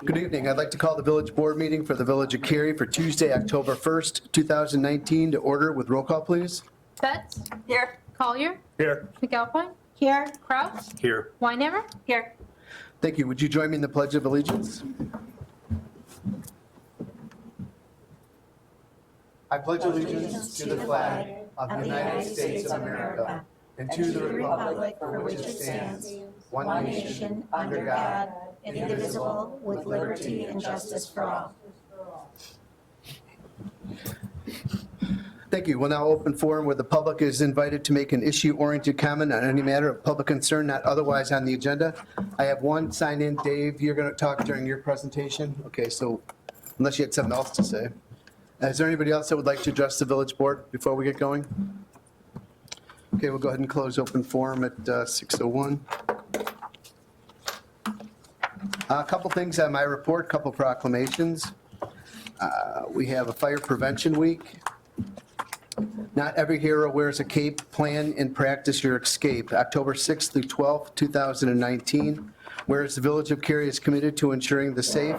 Good evening. I'd like to call the village board meeting for the Village of Cary for Tuesday, October 1st, 2019 to order with roll call, please. Betts? Here. Collier? Here. McAlpine? Here. Kraus? Here. Weinhammer? Here. Thank you. Would you join me in the Pledge of Allegiance? I pledge allegiance to the flag of the United States of America and to the republic for which it stands, one nation, under God, indivisible, with liberty and justice for all. Thank you. We'll now open forum where the public is invited to make an issue-oriented comment on any matter of public concern not otherwise on the agenda. I have one sign in. Dave, you're going to talk during your presentation? Okay, so unless you had something else to say. Is there anybody else that would like to address the village board before we get going? Okay, we'll go ahead and close open forum at 6:01. A couple things on my report, couple proclamations. We have a fire prevention week. Not every hero wears a cape. Plan and practice your escape. October 6th through 12th, 2019. Whereas the Village of Cary is committed to ensuring the safe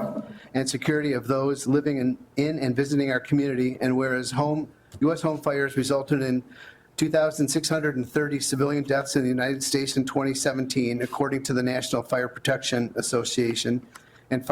and security of those living in and visiting our community, and whereas U.S. home fires resulted in 2,630 civilian deaths in the United States in 2017, according to the National Fire Protection Association, and the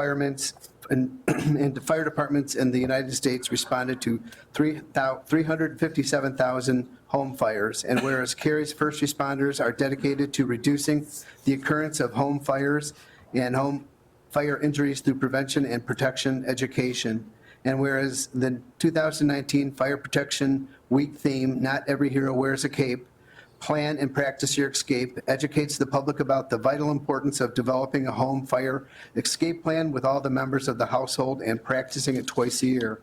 fire departments in the United States responded to 357,000 home fires. And whereas Cary's first responders are dedicated to reducing the occurrence of home fires and home fire injuries through prevention and protection education. And whereas the 2019 Fire Protection Week theme, Not Every Hero Wears a Cape, Plan and Practice Your Escape, educates the public about the vital importance of developing a home fire escape plan with all the members of the household and practicing it twice a year.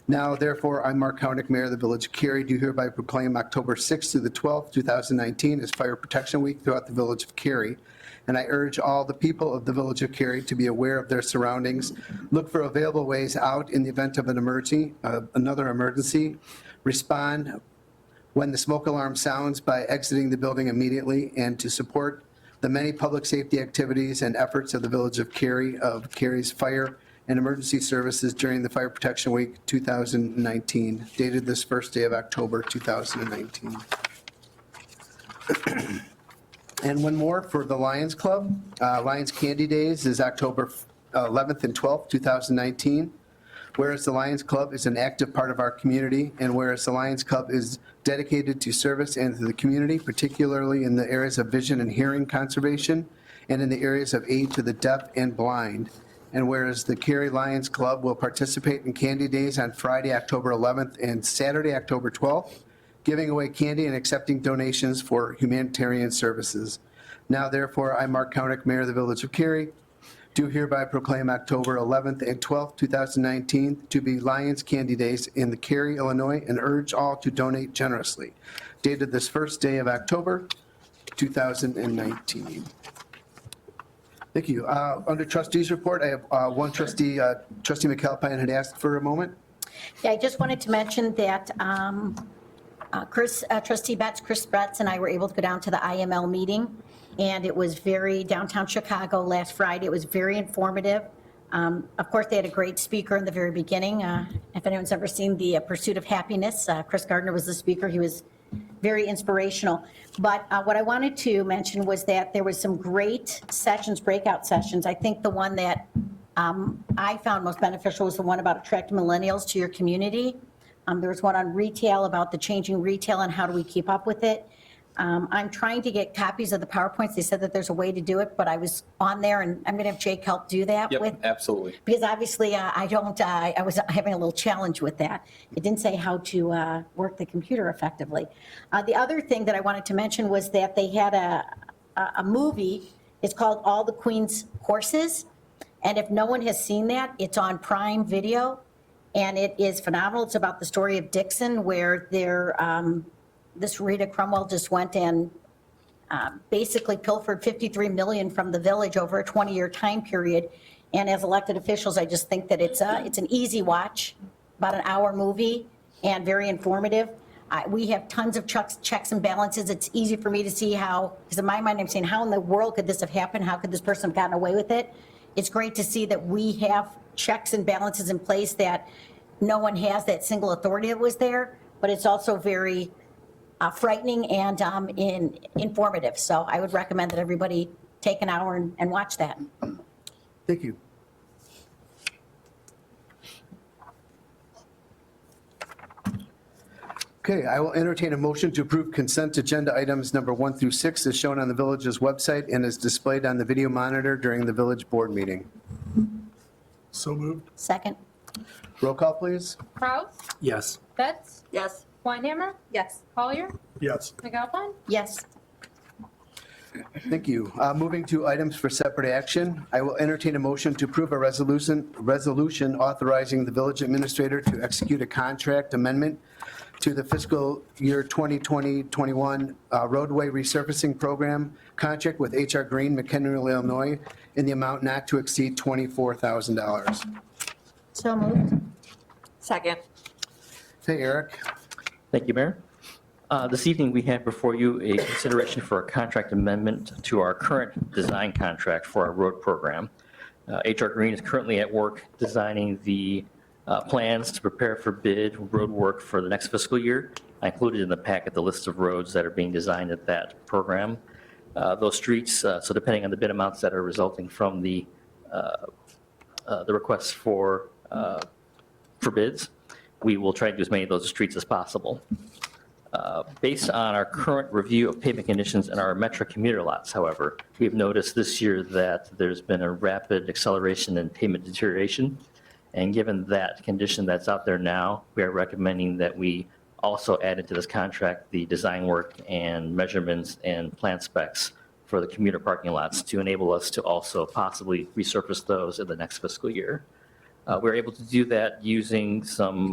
Now, therefore, I, Mark Hownick, Mayor of the Village of Cary, do hereby proclaim October 6th through the 12th, 2019 as Fire Protection Week throughout the Village of Cary. And I urge all the people of the Village of Cary to be aware of their surroundings, look for available ways out in the event of an another emergency, respond when the smoke alarm sounds by exiting the building immediately, and to support the many public safety activities and efforts of the Village of Cary, of Cary's fire and emergency services during the Fire Protection Week 2019, dated this first day of October 2019. And one more for the Lions Club. Lions Candy Days is October 11th and 12th, 2019. Whereas the Lions Club is an active part of our community, and whereas the Lions Club is dedicated to service and to the community, particularly in the areas of vision and hearing conservation, and in the areas of aid to the deaf and blind. And whereas the Cary Lions Club will participate in Candy Days on Friday, October 11th and Saturday, October 12th, giving away candy and accepting donations for humanitarian services. Now, therefore, I, Mark Hownick, Mayor of the Village of Cary, do hereby proclaim October 11th and 12th, 2019 to be Lions Candy Days in the Cary, Illinois, and urge all to donate generously. Dated this first day of October, 2019. Thank you. Under trustees report, I have one trustee, Trustee McAlpine had asked for a moment. Yeah, I just wanted to mention that Trustee Betts, Chris Betts, and I were able to go down to the IML meeting, and it was downtown Chicago last Friday. It was very informative. Of course, they had a great speaker in the very beginning. If anyone's ever seen The Pursuit of Happiness, Chris Gardner was the speaker. He was very inspirational. But what I wanted to mention was that there was some great sessions, breakout sessions. I think the one that I found most beneficial was the one about attracting millennials to your community. There was one on retail, about the changing retail and how do we keep up with it. I'm trying to get copies of the PowerPoints. They said that there's a way to do it, but I was on there, and I'm going to have Jake help do that. Yep, absolutely. Because obviously I was having a little challenge with that. It didn't say how to work the computer effectively. The other thing that I wanted to mention was that they had a movie. It's called All the Queen's Horses. And if no one has seen that, it's on Prime Video. And it is phenomenal. It's about the story of Dixon, where this Rita Cromwell just went and basically pilfered $53 million from the village over a 20-year time period. And as elected officials, I just think that it's an easy watch, about an hour movie, and very informative. We have tons of checks and balances. It's easy for me to see how, because in my mind, I'm saying, how in the world could this have happened? How could this person have gotten away with it? It's great to see that we have checks and balances in place, that no one has that single authority that was there, but it's also very frightening and informative. So I would recommend that everybody take an hour and watch that. Thank you. Okay, I will entertain a motion to approve consent agenda items number 1 through 6 as shown on the village's website and is displayed on the video monitor during the village board meeting. So moved. Second? Roll call, please. Kraus, Yes. Betts, Yes. Weinhammer, Yes. Collier, Yes. McAlpine. Yes. Thank you. Moving to items for separate action, I will entertain a motion to approve a resolution authorizing the village administrator to execute a contract amendment to the fiscal year 2020-21 roadway resurfacing program contract with H.R. Green, McHenry, Illinois, in the amount not to exceed $24,000. So moved. Second. Hey, Eric. Thank you, Mayor. This evening, we have before you a consideration for a contract amendment to our current design contract for our road program. H.R. Green is currently at work designing the plans to prepare for bid road work for the next fiscal year. I included in the packet the list of roads that are being designed at that program. Those streets, so depending on the bid amounts that are resulting from the requests for bids, we will try to do as many of those streets as possible. Based on our current review of pavement conditions in our metro commuter lots, however, we've noticed this year that there's been a rapid acceleration in pavement deterioration. And given that condition that's out there now, we are recommending that we also add into this contract the design work and measurements and plan specs for the commuter parking lots to enable us to also possibly resurface those in the next fiscal year. We're able to do that using some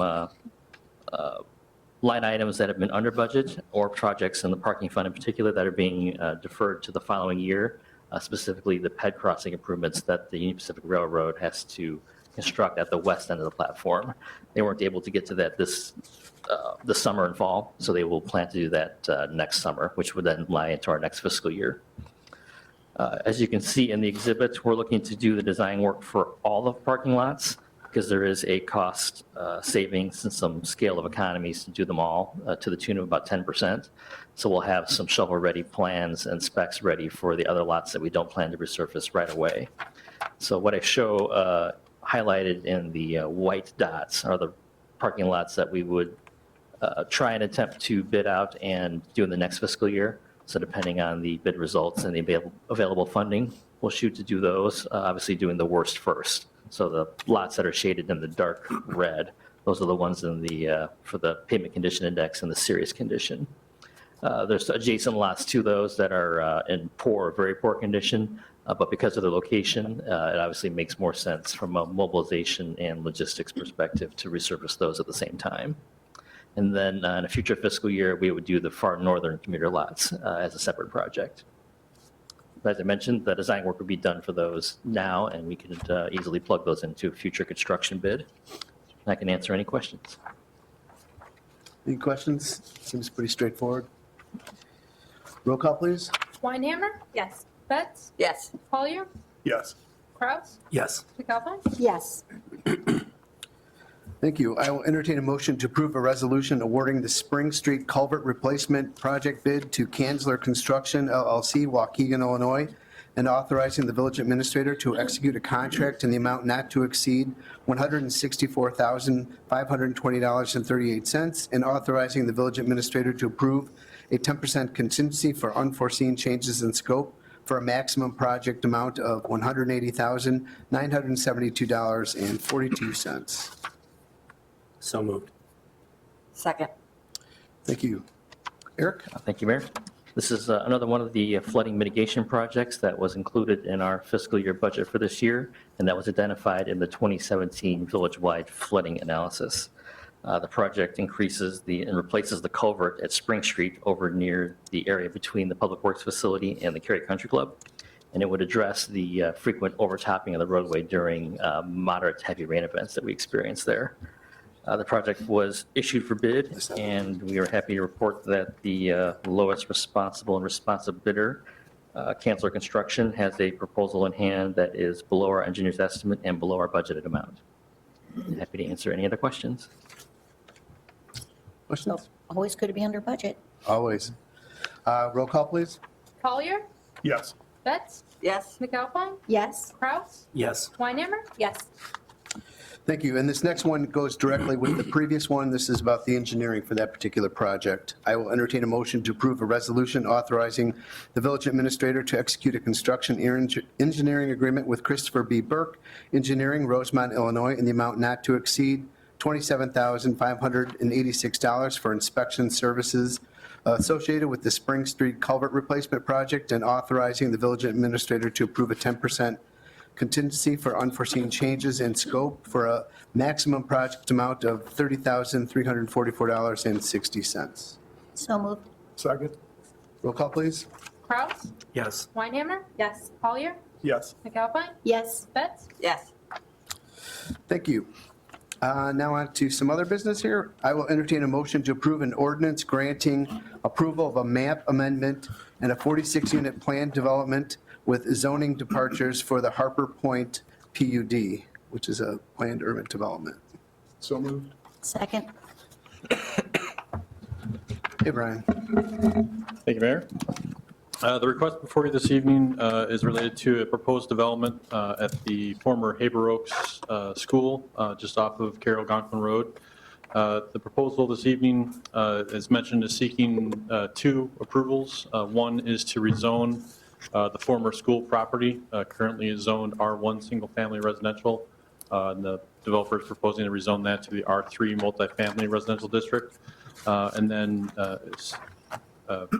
line items that have been under budget or projects in the parking fund in particular that are being deferred to the following year, specifically the PED crossing improvements that the Union Pacific Railroad has to construct at the west end of the platform. They weren't able to get to that this summer and fall, so they will plan to do that next summer, which would then lie into our next fiscal year. As you can see in the exhibit, we're looking to do the design work for all of the parking lots because there is a cost savings and some scale of economies to do them all to the tune of about 10%. So we'll have some shovel-ready plans and specs ready for the other lots that we don't plan to resurface right away. So what I show highlighted in the white dots are the parking lots that we would try and attempt to bid out and do in the next fiscal year. So depending on the bid results and the available funding, we'll shoot to do those, obviously doing the worst first. So the lots that are shaded in the dark red, those are the ones in the for the pavement condition index and the serious condition. There's adjacent lots to those that are in poor, very poor condition, but because of the location, it obviously makes more sense from a mobilization and logistics perspective to resurface those at the same time. And then in a future fiscal year, we would do the far northern commuter lots as a separate project. As I mentioned, the design work would be done for those now, and we could easily plug those into a future construction bid. I can answer any questions. Any questions? Seems pretty straightforward. Roll call, please. Weinhammer, Yes. Betts, Yes. Collier, Yes. Kraus, Yes. McAlpine. Yes. Thank you. I will entertain a motion to approve a resolution awarding the Spring Street Culvert Replacement Project bid to Kanzler Construction LLC, Waukegan, Illinois, and authorizing the village administrator to execute a contract in the amount not to exceed $164,520.38, and authorizing the village administrator to approve a 10% contingency for unforeseen changes in scope for a maximum project amount of $180,972.42. So moved. Second. Thank you. Eric? Thank you, Mayor. This is another one of the flooding mitigation projects that was included in our fiscal year budget for this year, and that was identified in the 2017 village-wide flooding analysis. The project increases and replaces the culvert at Spring Street over near the area between the Public Works facility and the Cary Country Club, and it would address the frequent overtopping of the roadway during moderate to heavy rain events that we experience there. The project was issued for bid, and we are happy to report that the lowest responsible and responsive bidder, Canceler Construction, has a proposal in hand that is below our engineer's estimate and below our budgeted amount. Happy to answer any other questions. Questions? Always good to be under budget. Always. Roll call, please. Collier, Yes. Betts, Yes. McAlpine, Yes. Kraus, Yes. Weinhammer. Yes. Thank you. And this next one goes directly with the previous one. This is about the engineering for that particular project. I will entertain a motion to approve a resolution authorizing the village administrator to execute a construction engineering agreement with Christopher B. Burke Engineering, Rosemont, Illinois, in the amount not to exceed $27,586 for inspection services associated with the Spring Street Culvert Replacement Project, and authorizing the village administrator to approve a 10% contingency for unforeseen changes in scope for a maximum project amount of $30,344.60. So moved. Second. Roll call, please. Kraus, Yes. Weinhammer. Yes. Collier, Yes. McAlpine, Yes. Betts. Yes. Thank you. Now on to some other business here. I will entertain a motion to approve an ordinance granting approval of a map amendment and a 46-unit plan development with zoning departures for the Harper Point PUD, which is a planned urban development. So moved. Second. Hey, Brian. Thank you, Mayor. The request before you this evening is related to a proposed development at the former Haber Oaks School, just off of Carroll Gonquin Road. The proposal this evening, as mentioned, is seeking two approvals. One is to rezone the former school property, currently is zoned R1 Single Family Residential. And the developer is proposing to rezone that to the R3 Multifamily Residential District. And then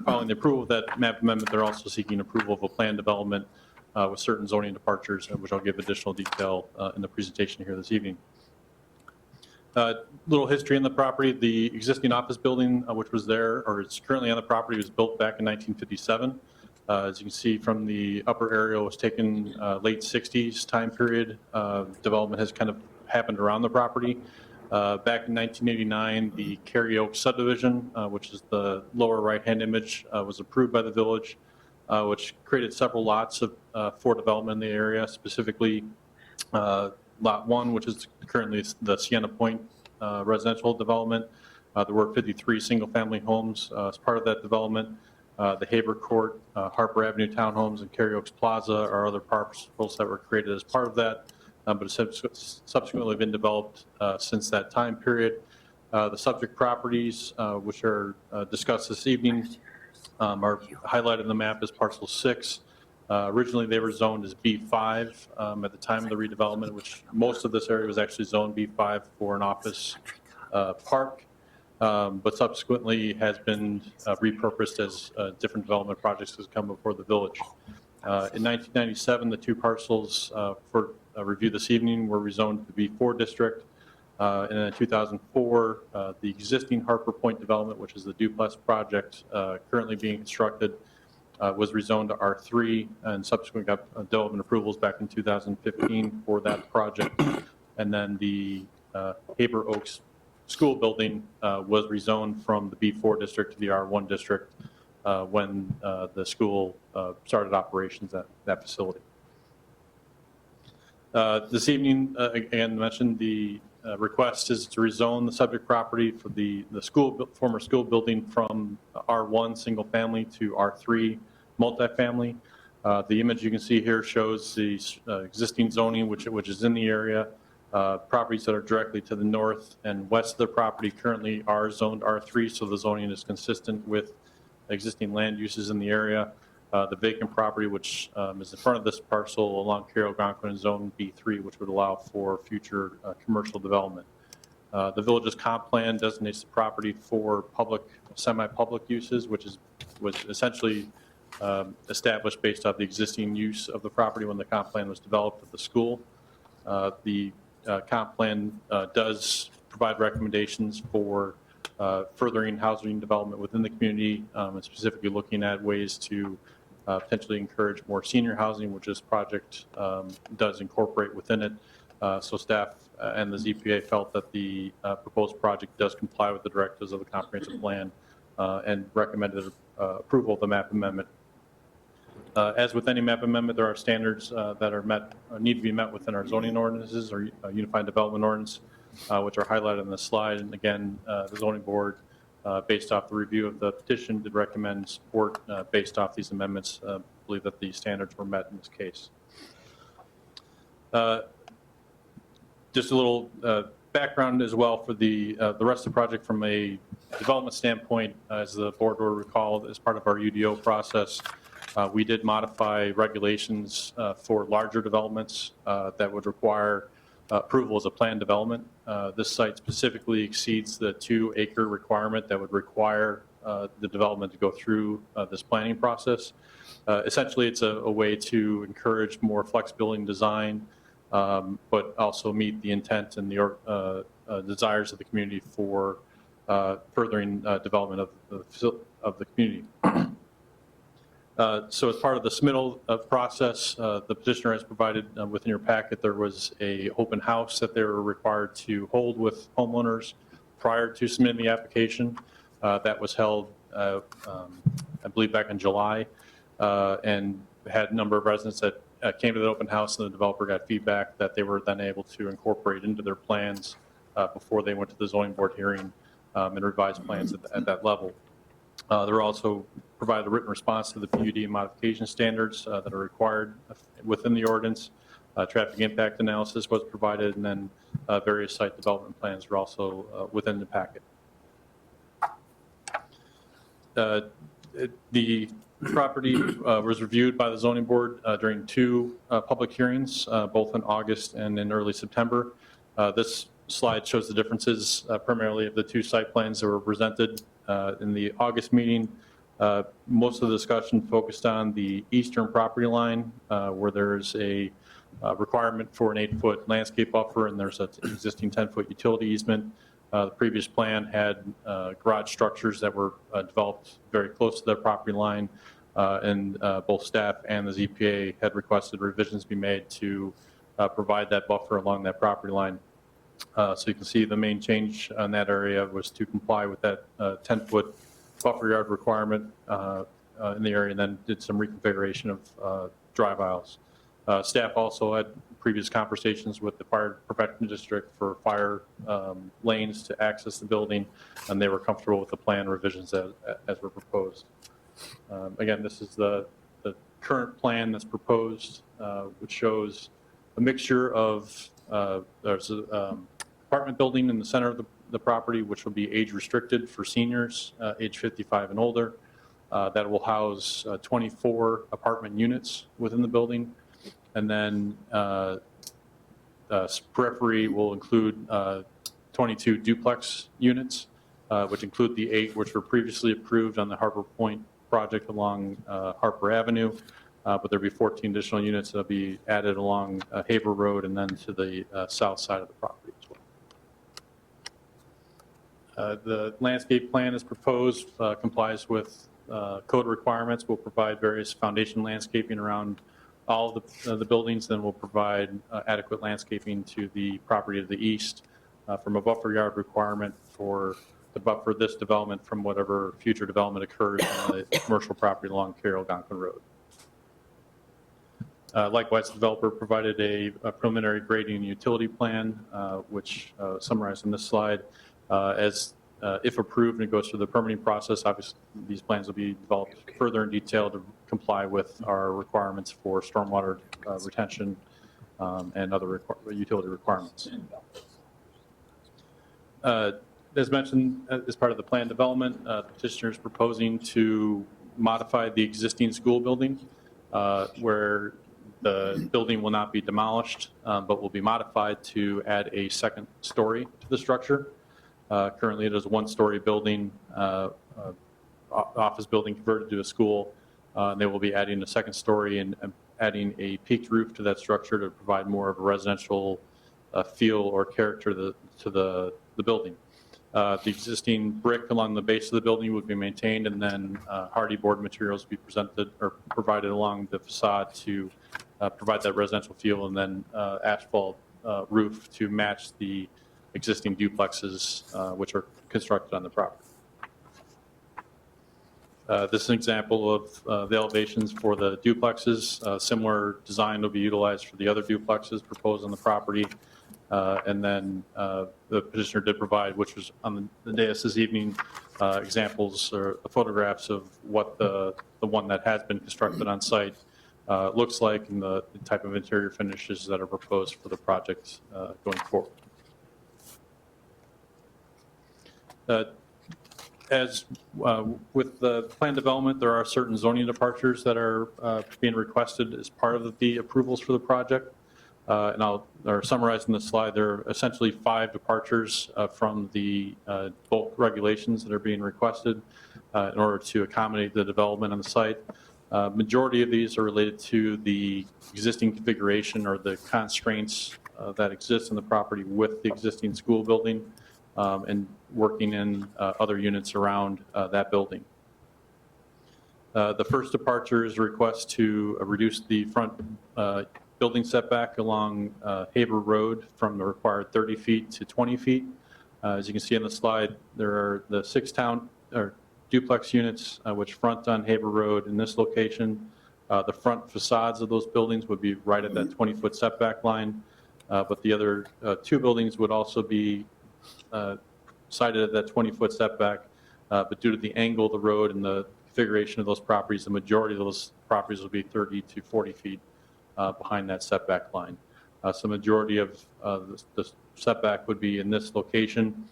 following the approval of that map amendment, they're also seeking approval of a plan development with certain zoning departures, which I'll give additional detail in the presentation here this evening. Little history in the property. The existing office building, which was there, or it's currently on the property, was built back in 1957. As you can see from the upper area, was taken late 60s time period. Development has kind of happened around the property. Back in 1989, the Cary Oaks subdivision, which is the lower right-hand image, was approved by the village, which created several lots for development in the area, specifically Lot 1, which is currently the Sienna Point residential development. There were 53 single-family homes as part of that development. The Haber Court, Harper Avenue Townhomes, and Cary Oaks Plaza are other parcels that were created as part of that, but have subsequently been developed since that time period. The subject properties, which are discussed this evening, are highlighted in the map as parcel 6. Originally, they were zoned as B5 at the time of the redevelopment, which most of this area was actually zoned B5 for an office park, but subsequently has been repurposed as different development projects has come before the village. In 1997, the two parcels for review this evening were rezoned to the B4 district. And in 2004, the existing Harper Point development, which is the duplex project currently being constructed, was rezoned to R3, and subsequently got development approvals back in 2015 for that project. And then the Haber Oaks school building was rezoned from the B4 district to the R1 district when the school started operations at that facility. This evening, again, mentioned the request is to rezone the subject property for the former school building from R1 single family to R3 multifamily. The image you can see here shows the existing zoning, which is in the area. Properties that are directly to the north and west of the property currently are zoned R3, so the zoning is consistent with existing land uses in the area. The vacant property, which is in front of this parcel along Carroll Gonquin, is zone B3, which would allow for future commercial development. The village's comp plan designates the property for public, semi-public uses, which was essentially established based off the existing use of the property when the comp plan was developed at the school. The comp plan does provide recommendations for furthering housing development within the community, and specifically looking at ways to potentially encourage more senior housing, which this project does incorporate within it, So staff and the ZPA felt that the proposed project does comply with the directives of the comprehensive plan and recommended approval of the map amendment. As with any map amendment, there are standards that are met, need to be met within our zoning ordinances or Unified Development Ordinance, which are highlighted on the slide. And again, the zoning board, based off the review of the petition, did recommend support based off these amendments. Believe that the standards were met in this case. Just a little background as well for the rest of the project from a development standpoint. As the board will recall, as part of our UDO process, we did modify regulations for larger developments that would require approval as a planned development. This site specifically exceeds the 2-acre requirement that would require the development to go through this planning process. Essentially, it's a way to encourage more flexibility in design, but also meet the intent and the desires of the community for furthering development of the community. So as part of the submittal process, the petitioner has provided within your packet, there was a open house that they were required to hold with homeowners prior to submitting the application. That was held, I believe, back in July, and had a number of residents that came to the open house, and the developer got feedback that they were then able to incorporate into their plans before they went to the zoning board hearing and revised plans at that level. There also provided a written response to the PUD modification standards that are required within the ordinance. Traffic impact analysis was provided, and then various site development plans were also within the packet. The property was reviewed by the zoning board during 2 public hearings, both in August and in early September. This slide shows the differences primarily of the 2 site plans that were presented in the August meeting. Most of the discussion focused on the eastern property line, where there's a requirement for an 8-foot landscape buffer, and there's an existing 10-foot utility easement. The previous plan had garage structures that were developed very close to their property line, and both staff and the ZPA had requested revisions be made to provide that buffer along that property line. So you can see the main change on that area was to comply with that 10-foot buffer yard requirement in the area, and then did some reconfiguration of drive aisles. Staff also had previous conversations with the fire prevention district for fire lanes to access the building, and they were comfortable with the plan revisions as were proposed. Again, this is the current plan that's proposed, which shows a mixture of there's an apartment building in the center of the property, which will be age restricted for seniors, age 55 and older. That will house 24 apartment units within the building. And then periphery will include 22 duplex units, which include the 8 which were previously approved on the Harbor Point project along Harper Avenue. But there'll be 14 additional units that'll be added along Haver Road and then to the south side of the property as well. The landscape plan as proposed complies with code requirements. We'll provide various foundation landscaping around all of the buildings, then we'll provide adequate landscaping to the property to the east from a buffer yard requirement for the buffer this development from whatever future development occurs on the commercial property along Carroll-Gonkin Road. Likewise, the developer provided a preliminary grading and utility plan, which summarized on this slide. If approved and it goes through the permitting process, obviously these plans will be developed further in detail to comply with our requirements for stormwater retention and other utility requirements. As mentioned, as part of the plan development, the petitioner is proposing to modify the existing school building where the building will not be demolished, but will be modified to add a second story to the structure. Currently, it is a 1-story building, office building converted to a school. They will be adding a second story and adding a peaked roof to that structure to provide more of a residential feel or character to the building. The existing brick along the base of the building would be maintained, and then hardy board materials would be presented or provided along the facade to provide that residential feel, and then asphalt roof to match the existing duplexes which are constructed on the property. This is an example of the elevations for the duplexes. Similar design will be utilized for the other duplexes proposed on the property. And then the petitioner did provide, which was on the dais this evening, examples or photographs of what the one that has been constructed on site looks like and the type of interior finishes that are proposed for the project going forward. As with the plan development, there are certain zoning departures that are being requested as part of the approvals for the project. And I'll summarize in the slide. There are essentially 5 departures from the bulk regulations that are being requested in order to accommodate the development on the site. Majority of these are related to the existing configuration or the constraints that exist in the property with the existing school building and working in other units around that building. The first departure is a request to reduce the front building setback along Haber Road from the required 30 feet to 20 feet. As you can see on the slide, there are the 6 duplex units which front on Haber Road in this location. The front facades of those buildings would be right at that 20-foot setback line, but the other 2 buildings would also be sited at that 20-foot setback, but due to the angle of the road and the configuration of those properties, the majority of those properties will be 30 to 40 feet behind that setback line. So majority of the setback would be in this location,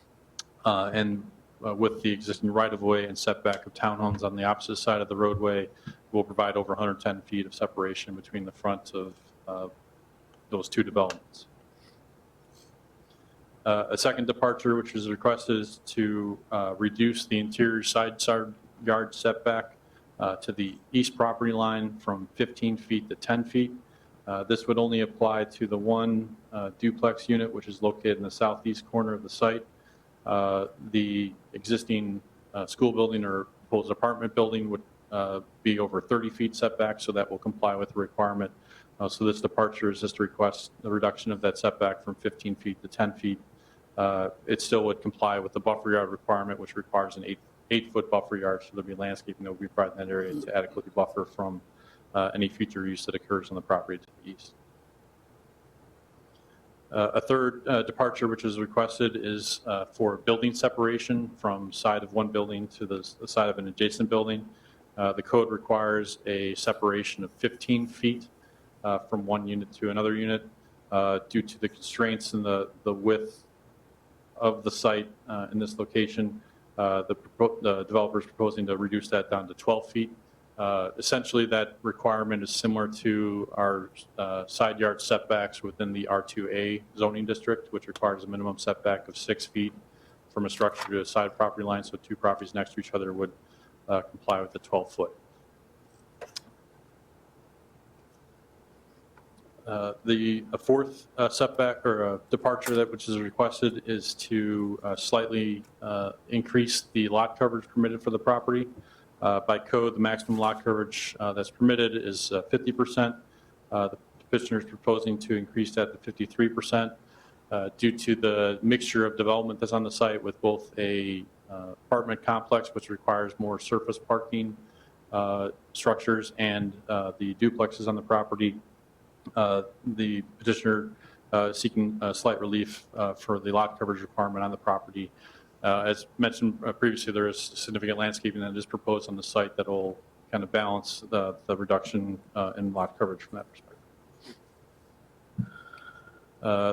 and with the existing right-of-way and setback of townhomes on the opposite side of the roadway, will provide over 110 feet of separation between the front of those 2 developments. A second departure, which is requested, is to reduce the interior side yard setback to the east property line from 15 feet to 10 feet. This would only apply to the 1 duplex unit, which is located in the southeast corner of the site. The existing school building or proposed apartment building would be over 30 feet setback, so that will comply with the requirement. So this departure is just to request the reduction of that setback from 15 feet to 10 feet. It still would comply with the buffer yard requirement, which requires an 8-foot buffer yard, so there'll be landscaping that will be provided in that area to adequately buffer from any future use that occurs on the property to the east. A third departure which is requested is for building separation from side of one building to the side of an adjacent building. The code requires a separation of 15 feet from one unit to another unit due to the constraints in the width of the site in this location. The developer is proposing to reduce that down to 12 feet. Essentially, that requirement is similar to our side yard setbacks within the R2A zoning district, which requires a minimum setback of 6 feet from a structure to a side property line, so 2 properties next to each other would comply with the 12-foot. The fourth setback or departure which is requested is to slightly increase the lot coverage permitted for the property. By code, the maximum lot coverage that's permitted is 50%. The petitioner is proposing to increase that to 53% due to the mixture of development that's on the site with both a apartment complex, which requires more surface parking structures, and the duplexes on the property. The petitioner seeking slight relief for the lot coverage requirement on the property. As mentioned previously, there is significant landscaping that is proposed on the site that will kind of balance the reduction in lot coverage from that perspective.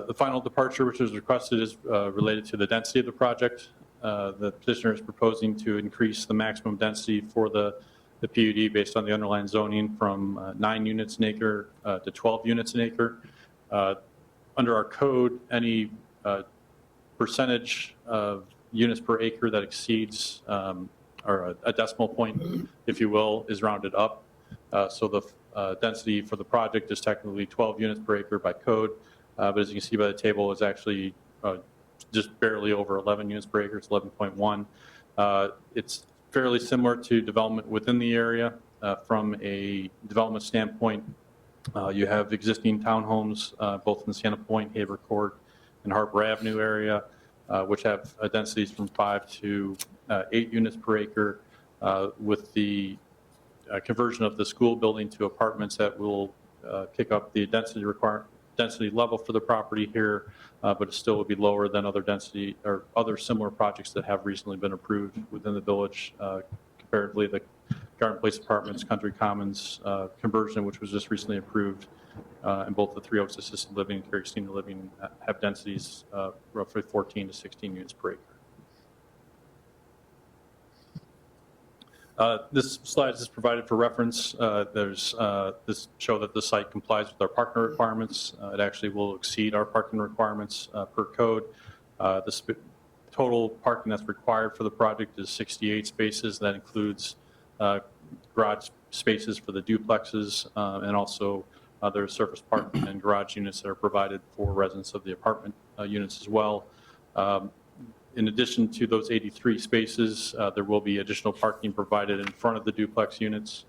The final departure which is requested is related to the density of the project. The petitioner is proposing to increase the maximum density for the PUD based on the underlying zoning from 9 units an acre to 12 units an acre. Under our code, any percentage of units per acre that exceeds or a decimal point, if you will, is rounded up. So the density for the project is technically 12 units per acre by code, but as you can see by the table, it's actually just barely over 11 units per acre. It's 11.1. It's fairly similar to development within the area. From a development standpoint, You have existing townhomes, both in Sienna Point, Haber Court, and Harper Avenue area, which have densities from 5 to 8 units per acre, with the conversion of the school building to apartments that will kick up the density level for the property here, but it still would be lower than other density or other similar projects that have recently been approved within the village. Comparatively, the Garden Place Apartments, Country Commons conversion, which was just recently approved, and both the Three Oaks Assisted Living and Cary Senior Living have densities roughly 14 to 16 units per acre. This slide is provided for reference. This show that the site complies with our parking requirements. It actually will exceed our parking requirements per code. The total parking that's required for the project is 68 spaces. That includes garage spaces for the duplexes and also other surface parking and garage units that are provided for residents of the apartment units as well. In addition to those 83 spaces, there will be additional parking provided in front of the duplex units.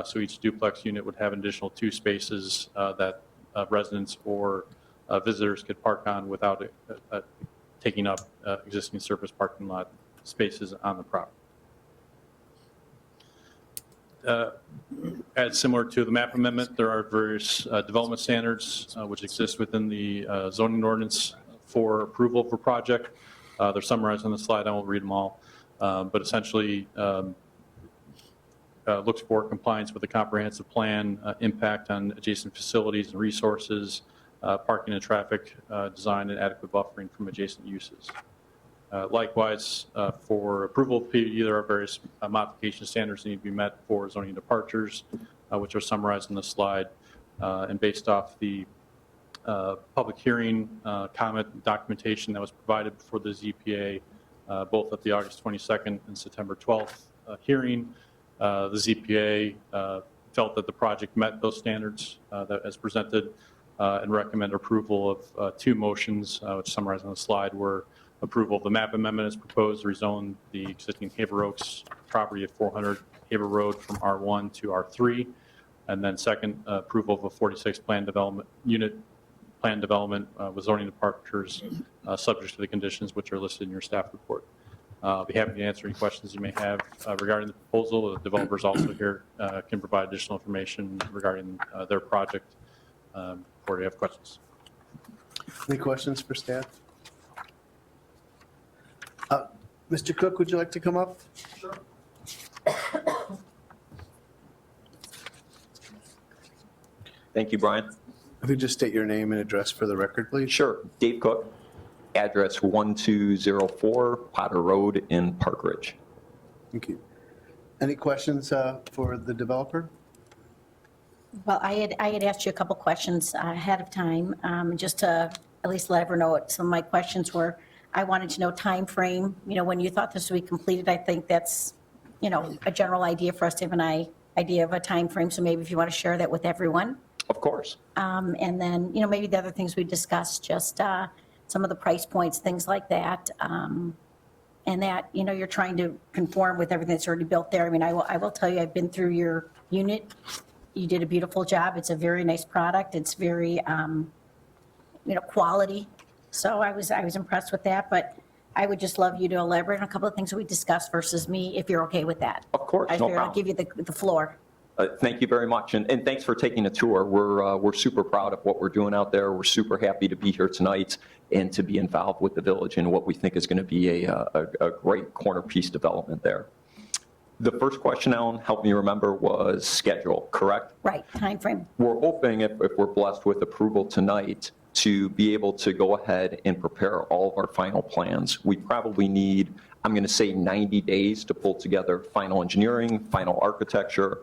So each duplex unit would have an additional 2 spaces that residents or visitors could park on without taking up existing surface parking lot spaces on the property. As similar to the map amendment, there are various development standards which exist within the zoning ordinance for approval of a project. They're summarized on the slide. I won't read them all, but essentially looks for compliance with the comprehensive plan, impact on adjacent facilities and resources, parking and traffic design, and adequate buffering from adjacent uses. Likewise, for approval of PUD, there are various modification standards that need to be met for zoning departures, which are summarized in the slide. And based off the public hearing comment documentation that was provided before the ZPA, both at the August 22nd and September 12th hearing, the ZPA felt that the project met those standards that as presented and recommend approval of 2 motions, which summarized on the slide, were approval of the map amendment as proposed to rezone the existing Haber Oaks property at 400 Haber Road from R1 to R3. And then second, approval of a 46 plan development unit plan development with zoning departures subject to the conditions which are listed in your staff report. I'll be happy to answer any questions you may have regarding the proposal. The developers also here can provide additional information regarding their project before you have questions. Any questions for staff? Mr. Cook, would you like to come up? Sure. Thank you, Brian. If you just state your name and address for the record, please. Sure. Dave Cook, address 1204 Potter Road in Park Ridge. Thank you. Any questions for the developer? Well, I had asked you a couple questions ahead of time, just to at least let everyone know what some of my questions were. I wanted to know time frame. When you thought this would be completed. I think that's, a general idea for us to have an idea of a time frame. So maybe if you want to share that with everyone. Of course. And then, maybe the other things we discussed, just some of the price points, things like that. And that, you're trying to conform with everything that's already built there. I mean, I will tell you, I've been through your unit. You did a beautiful job. It's a very nice product. It's very, quality. So I was impressed with that, but I would just love you to elaborate on a couple of things that we discussed versus me, if you're okay with that. Of course, no I'll problem. give you the floor. Thank you very much, and thanks for taking a tour. We're super proud of what we're doing out there. We're super happy to be here tonight and to be involved with the village in what we think is going to be a great corner piece development there. The first question, Alan, help me remember, was schedule, correct? Right, time frame. We're hoping, if we're blessed with approval tonight, to be able to go ahead and prepare all of our final plans. We probably need, I'm going to say 90 days to pull together final engineering, final architecture,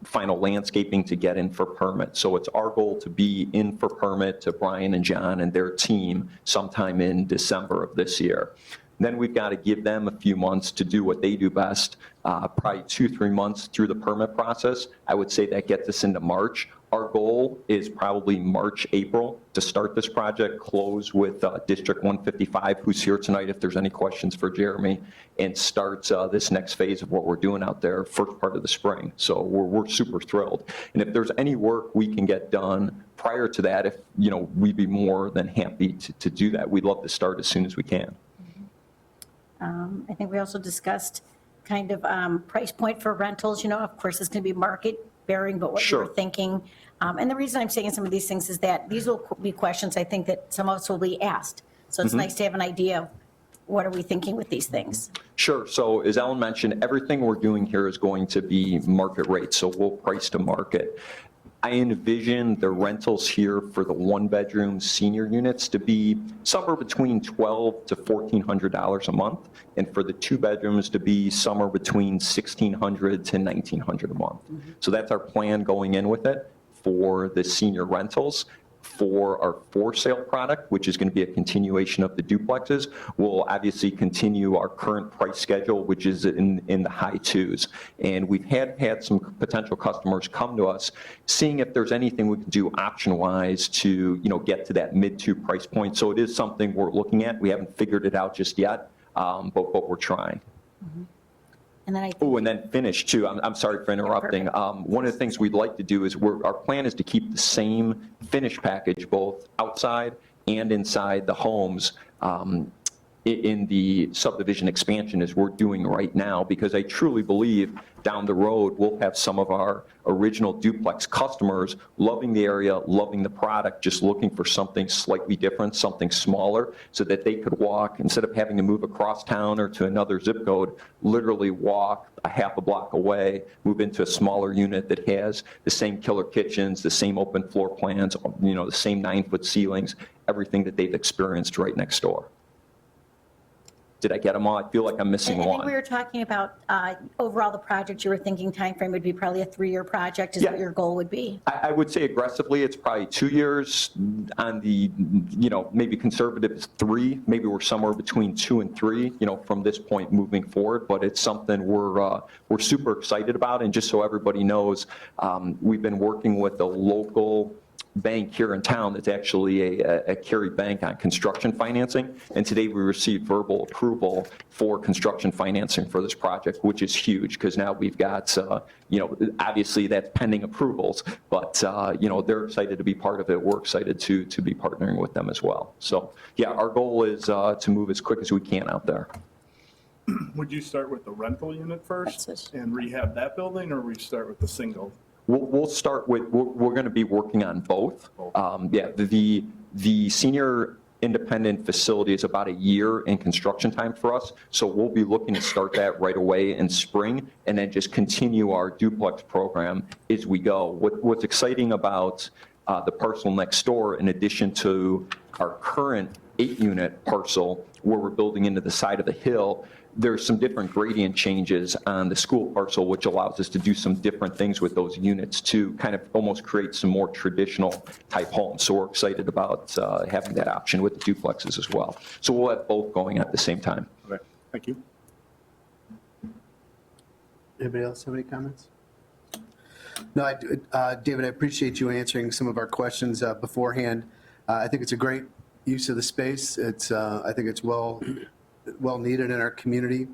final landscaping to get in for permit. So it's our goal to be in for permit to Brian and John and their team sometime in December of this year. Then we've got to give them a few months to do what they do best, probably 2-3 months through the permit process. I would say that gets us into March. Our goal is probably March, April to start this project, close with District 155, who's here tonight if there's any questions for Jeremy, and start this next phase of what we're doing out there first part of the spring. So we're super thrilled. And if there's any work we can get done prior to that, if, you know, we'd be more than happy to do that. We'd love to start as soon as we can. I think we also discussed kind of price point for rentals, you know, of course, it's going to be market bearing, but what you were Sure. thinking. And the reason I'm saying some of these things is that these will be questions I think that some of us will be asked. So it's nice to have an idea of what are we thinking with these things. Sure. So as Ellen mentioned, everything we're doing here is going to be market rate. So we'll price to market. I envision the rentals here for the one-bedroom senior units to be somewhere between $1,200 to $1,400 a month, and for the two bedrooms to be somewhere between $1,600 to $1,900 a month. So that's our plan going in with it for the senior rentals. For our for-sale product, which is going to be a continuation of the duplexes, we'll obviously continue our current price schedule, which is in the high twos. And we've had some potential customers come to us, seeing if there's anything we can do option-wise to, you know, get to that mid-two price point. So it is something we're looking at. We haven't figured it out just yet, but we're trying. And then I think Oh, and then finish too. I'm sorry for interrupting. One of the things we'd like to do is our plan is to keep the same finish package both outside and inside the homes in the subdivision expansion as we're doing right now, because I truly believe down the road we'll have some of our original duplex customers loving the area, loving the product, just looking for something slightly different, something smaller, so that they could walk, instead of having to move across town or to another zip code, literally walk a half a block away, move into a smaller unit that has the same killer kitchens, the same open floor plans, you know, the same 9-foot ceilings, everything that they've experienced right next door. Did I get them all? I feel like I'm missing I think we one. were talking about overall the project, you were thinking timeframe would be probably a 3-year project is what Yeah. your goal would be. I would say aggressively, it's probably 2 years. On the, you know, maybe conservative is 3. Maybe we're somewhere between 2 and 3, you know, from this point moving forward. But it's something we're super excited about. And just so everybody knows, we've been working with a local bank here in town that's actually a Cary bank on construction financing. And today we received verbal approval for construction financing for this project, which is huge because now we've got, you know, obviously that's pending approvals, but, you know, they're excited to be part of it. We're excited to be partnering with them as well. So, yeah, our goal is to move as quick as we can out there. Would you start with the rental unit first That's and rehab that building, or we start with the single? We'll start with, we're going to be working on both. Yeah, the senior independent facility is about a year in construction time for us, so we'll be looking to start that right away in spring and then just continue our duplex program as we go. What's exciting about the parcel next door, in addition to our current 8-unit parcel where we're building into the side of the hill, there's some different gradient changes on the school parcel, which allows us to do some different things with those units to kind of almost create some more traditional type homes. So we're excited about having that option with the duplexes as well. So we'll have both going at the same time. Okay, thank you. Anybody else have any comments? No, David, I appreciate you answering some of our questions beforehand. I think it's a great use of the space. I think it's well needed in our community.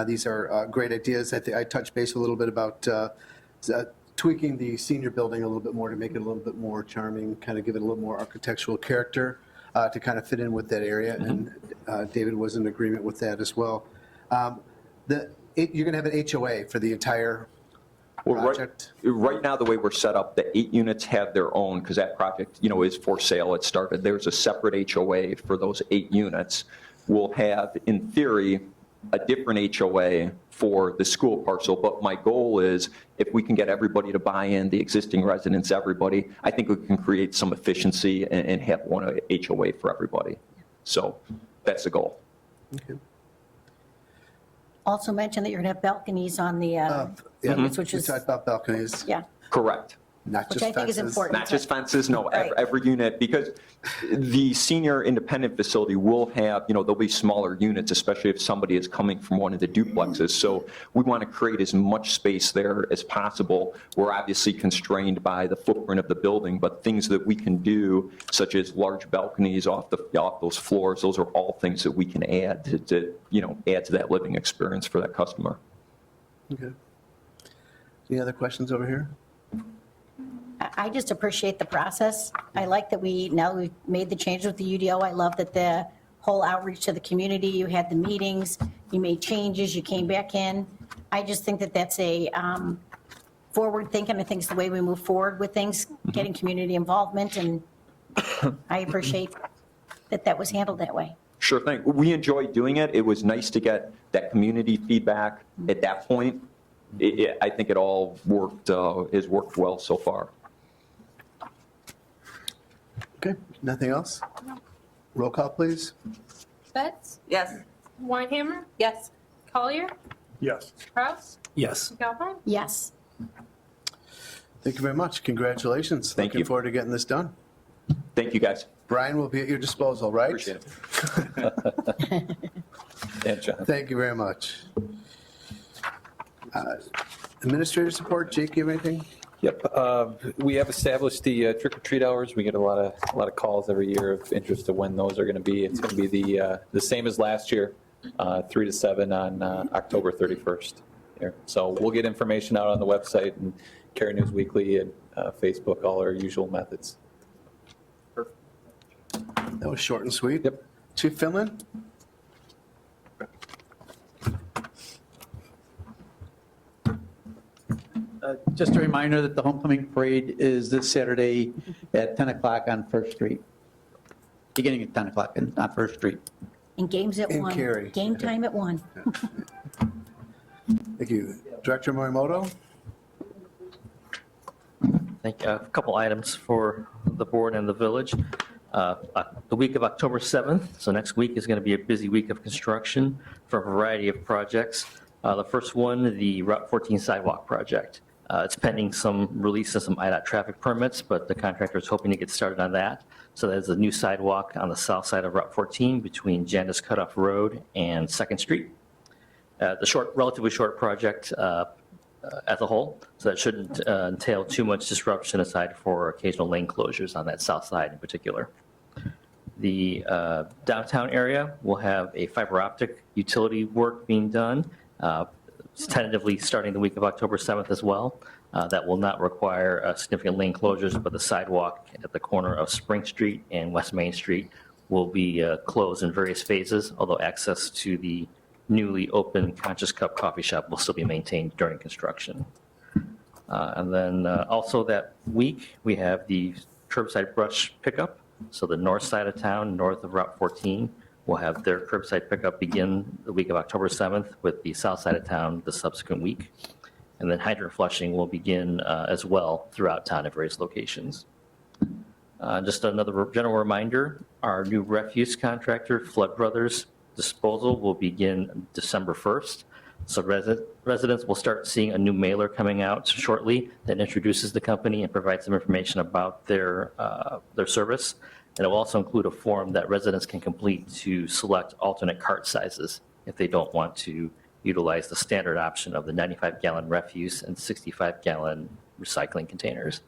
These are great ideas. I think I touched base a little bit about tweaking the senior building a little bit more to make it a little bit more charming, kind of give it a little more architectural character to kind of fit in with that area. And David was in agreement with that as well. You're going to have an HOA for the entire Well, project? right now, the way we're set up, the 8 units have their own, because that project, you know, is for sale. It started, there's a separate HOA for those 8 units. We'll have, in theory, a different HOA for the school parcel, but my goal is if we can get everybody to buy in, the existing residents, everybody, I think we can create some efficiency and have one HOA for everybody. So that's the goal. Okay. Also mentioned that you're going to have balconies on the, Yeah, which we is, talked about balconies. yeah. Correct. Not Which just I think is fences. important. Not just fences, no, Right. every unit, because the senior independent facility will have, there'll be smaller units, especially if somebody is coming from one of the duplexes. So we want to create as much space there as possible. We're obviously constrained by the footprint of the building, but things that we can do, such as large balconies off those floors, those are all things that we can add to add to that living experience for that customer. Okay. Any other questions over here? I just appreciate the process. I like that now that we've made the change with the UDO. I love that the whole outreach to the community, you had the meetings, you made changes, you came back in. I just think that that's a forward thinking. I think it's the way we move forward with things, getting community involvement, and I appreciate that was handled that way. Sure thing. We enjoyed doing it. It was nice to get that community feedback at that point. I think it all has worked well so far. Okay, nothing else? Roll call, please. Betts, Yes. Weinhammer, Yes. Collier, Yes. Kraus, Yes. McAlpine. Yes. Thank you very much. Congratulations. Thank you. Looking forward to getting this done. Thank you, guys. Brian will be at your disposal, right? Appreciate it. And John. Thank you very much. Administrator support, Jake, you have anything? Yep, we have established the trick or treat hours. We get a lot of calls every year of interest of when those are going to be. It's going to be the same as last year, 3 to 7 on October 31st. Here. So we'll get information out on the website and Cary News Weekly and Facebook, all our usual methods. That was short and sweet. Yep. Chief Finland? Just a reminder that the homecoming parade is this Saturday at 10 o'clock on First Street. Beginning at 10 o'clock on First Street. And games at In 1. Cary. Game time at 1. Thank you. Director Morimoto? Thank you. A couple items for the board and the village. The week of October 7th, so next week is going to be a busy week of construction for a variety of projects. The first one, the Route 14 sidewalk project. It's pending some release of some IDOT traffic permits, but the contractor is hoping to get started on that. So there's a new sidewalk on the south side of Route 14 between Jandis Cutoff Road and 2nd Street. The relatively short project as a whole, so that shouldn't entail too much disruption aside for occasional lane closures on that south side in particular. The downtown area will have a fiber optic utility work being done. It's tentatively starting the week of October 7th as well. That will not require significant lane closures, but the sidewalk at the corner of Spring Street and West Main Street will be closed in various phases, although access to the newly opened Conscious Cup coffee shop will still be maintained during construction. And then also that week, we have the curbside brush pickup. So the north side of town, north of Route 14, will have their curbside pickup begin the week of October 7th, with the south side of town the subsequent week. And then hydrant flushing will begin as well throughout town at various locations. Just another general reminder, our new refuse contractor, Flood Brothers Disposal, will begin December 1st. So residents will start seeing a new mailer coming out shortly that introduces the company and provides some information about their service. And it will also include a form that residents can complete to select alternate cart sizes if they don't want to utilize the standard option of the 95-gallon refuse and 65-gallon recycling containers.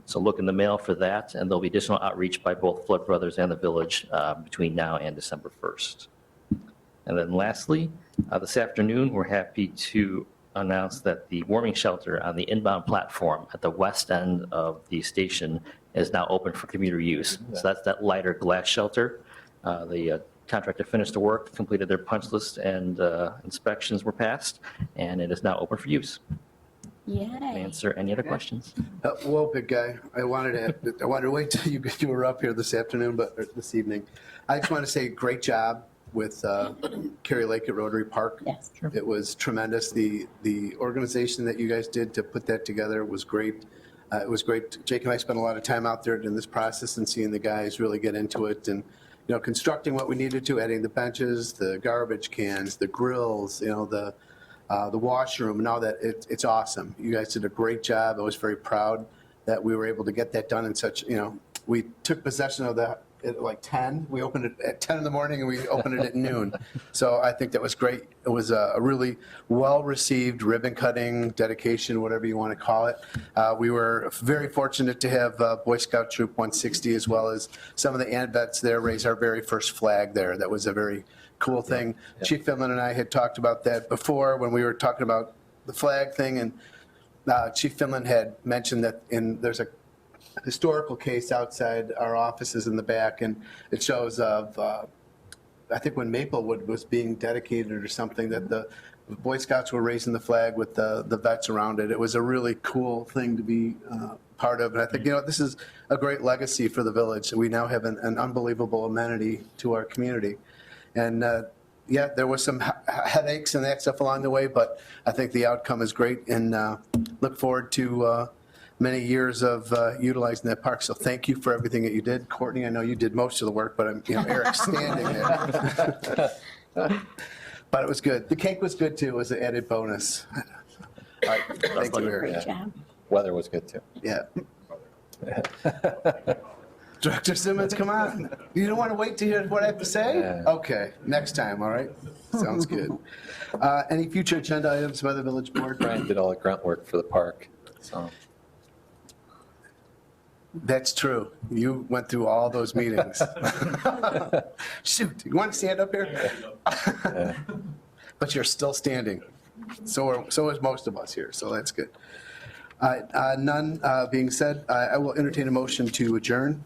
So look in the mail for that, and there'll be additional outreach by both Flood Brothers and the village between now and December 1st. And then lastly, this afternoon, we're happy to announce that the warming shelter on the inbound platform at the west end of the station is now open for commuter use. So that's that lighter glass shelter. The contractor finished the work, completed their punch list, and inspections were passed, and it is now open for use. Yay. Answer any other questions? Whoa, big guy. I wanted to wait till you were up here this afternoon, or this evening. I just want to say great job with Cary Lake at Rotary Park. Yes. It was tremendous. The organization that you guys did to put that together was great. It was great. Jake and I spent a lot of time out there in this process and seeing the guys really get into it and, constructing what we needed to, adding the benches, the garbage cans, the grills, the washroom and all that. It's awesome. You guys did a great job. I was very proud. that we were able to get that done in such, we took possession of that at like 10. We opened it at 10 in the morning and we opened it at noon. So I think that was great. It was a really well-received ribbon cutting, dedication, whatever you want to call it. We were very fortunate to have Boy Scout Troop 160 as well as some of the ANVETs there raise our very first flag there. That was a very cool thing. Chief Finland and I had talked about that before when we were talking about the flag thing, and Chief Finland had mentioned that there's a historical case outside our offices in the back, and it shows of, I think when Maplewood was being dedicated or something, that the Boy Scouts were raising the flag with the vets around it. It was a really cool thing to be part of, and I think, this is a great legacy for the village. We now have an unbelievable amenity to our community. And yeah, there was some headaches and that stuff along the way, but I think the outcome is great, and look forward to many years of utilizing that park. So thank you for everything that you did. Courtney, I know you did most of the work, but Eric's standing there. But it was good. The cake was good too, was an added bonus. All right, thank you, Eric. Great job. Weather was good too. Yeah. Director Simmons, come on. You don't want to wait to hear what I have to say? Yeah. Okay, next time, all right? Sounds good. Any future agenda items by the village board? Brian did all the grunt work for the park, so. That's true. You went through all those meetings. Shoot, you want to stand up here? But you're still standing. So is most of us here, so that's good. None being said, I will entertain a motion to adjourn.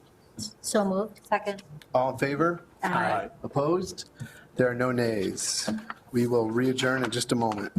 So moved. Second. All in favor? Aye. Opposed? There are no nays. We will re-adjourn in just a moment.